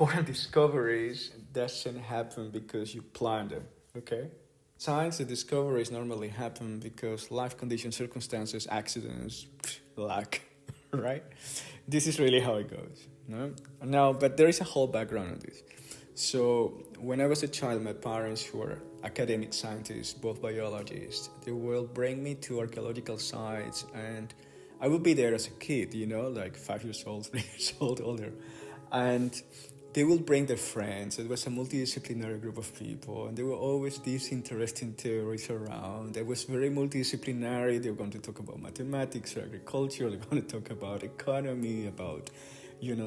important discoveries doesn't happen because you plan them, okay? Science and discoveries normally happen because life conditions, circumstances, accidents, luck, right? This is really how it goes. No? Now, but there is a whole background on this. So when I was a child, my parents, who were academic scientists, both biologists, they will bring me to archaeological sites, and I would be there as a kid, like 5 years old, 3 years old, older. And they will bring their friends. It was a multidisciplinary group of people, and there were always these interesting theories around. It was very multidisciplinary. They were going to talk about mathematics, agriculture. They were going to talk about economy, about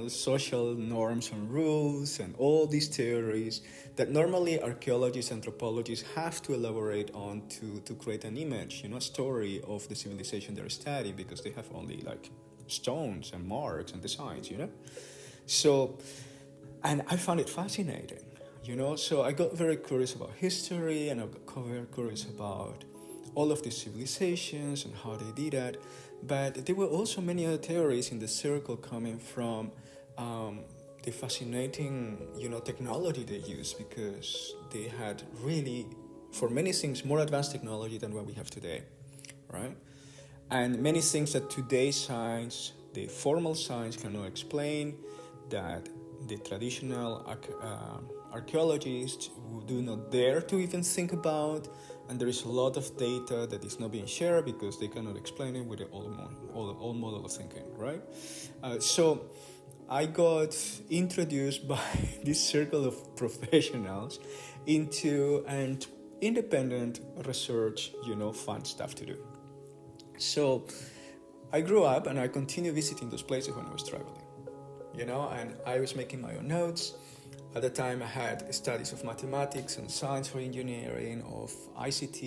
social norms and rules, and all these theories that normally archaeologists, anthropologists have to elaborate on to create an image, a story of the civilization they're studying, because they have only like stones and marks and designs, So, and I found it fascinating, so I got very curious about history, and I got very curious about all of these civilizations and how they did that. But there were also many other theories in the circle coming from the fascinating, technology they used, because they had really, for many things, more advanced technology than what we have today, right? And many things that today's science, the formal science, cannot explain, that the traditional archaeologists do not dare to even think about, and there is a lot of data that is not being shared because they cannot explain it with the old model of thinking, right? So I got introduced by this circle of professionals into an independent research, fun stuff to do. So I grew up and I continued visiting those places when I was traveling, and I was making my own notes. At the time, I had studies of mathematics and science for engineering, of ICT,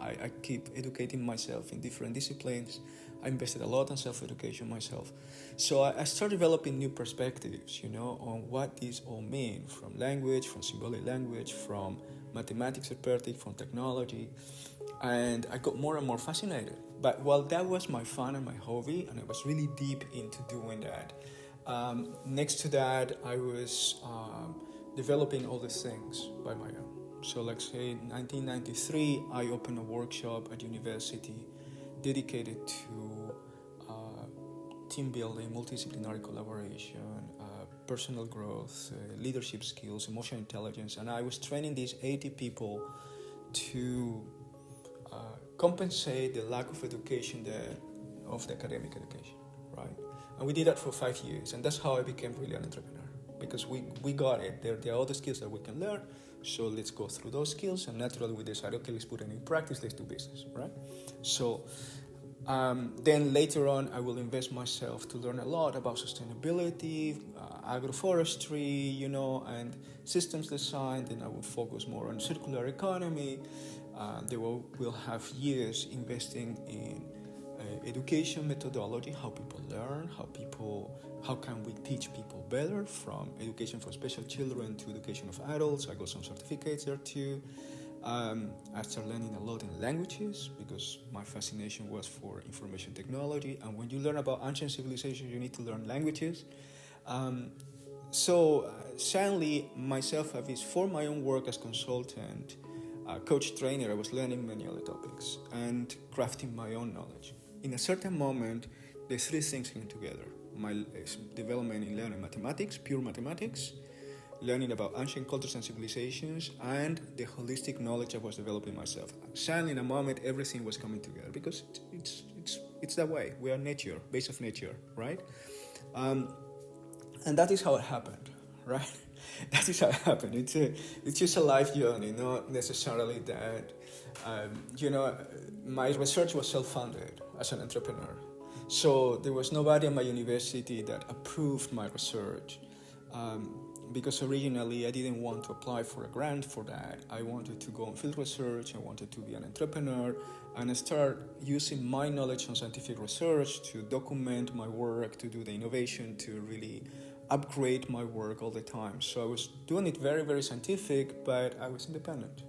I keep educating myself in different disciplines. I invested a lot in self-education myself. So I started developing new perspectives, on what this all means, from language, from symbolic language, from mathematics perspective, from technology. And I got more and more fascinated. But while that was my fun and my hobby, and I was really deep into doing that, next to that, I was developing all these things by my own. So like say in 1993, I opened a workshop at university dedicated to team building, multidisciplinary collaboration, personal growth, leadership skills, emotional intelligence. And I was training these 80 people to compensate the lack of education of the academic education, right? And we did that for 5 years, and that's how I became really an entrepreneur, because we got it. There are other skills that we can learn, so let's go through those skills, and naturally we decided, okay, let's put it in practice, let's do business, right? So then later on, I will invest myself to learn a lot about sustainability, agroforestry, and systems design. Then I will focus more on circular economy. They will have years investing in education methodology, how people learn, how can we teach people better, from education for special children to education of adults. I got some certificates there too. I started learning a lot in languages because my fascination was for information technology, and when you learn about ancient civilizations, you need to learn languages. So sadly, myself, for my own work as consultant, coach trainer, I was learning many other topics and crafting my own knowledge. In a certain moment, the three things came together. My development in learning mathematics, pure mathematics, learning about ancient cultures and civilizations, and the holistic knowledge I was developing myself. Suddenly, in a moment, everything was coming together because it's that way. We are nature, base of nature, right? And that is how it happened, right? That is how it happened. It's just a life journey, not necessarily that. My research was self-funded as an entrepreneur, so there was nobody at my university that approved my research. Because originally I didn't want to apply for a grant for that. I wanted to go on field research, I wanted to be an entrepreneur, and I start using my knowledge on scientific research to document my work, to do the innovation, to really upgrade my work all the time. So I was doing it very, very scientific, but I was independent.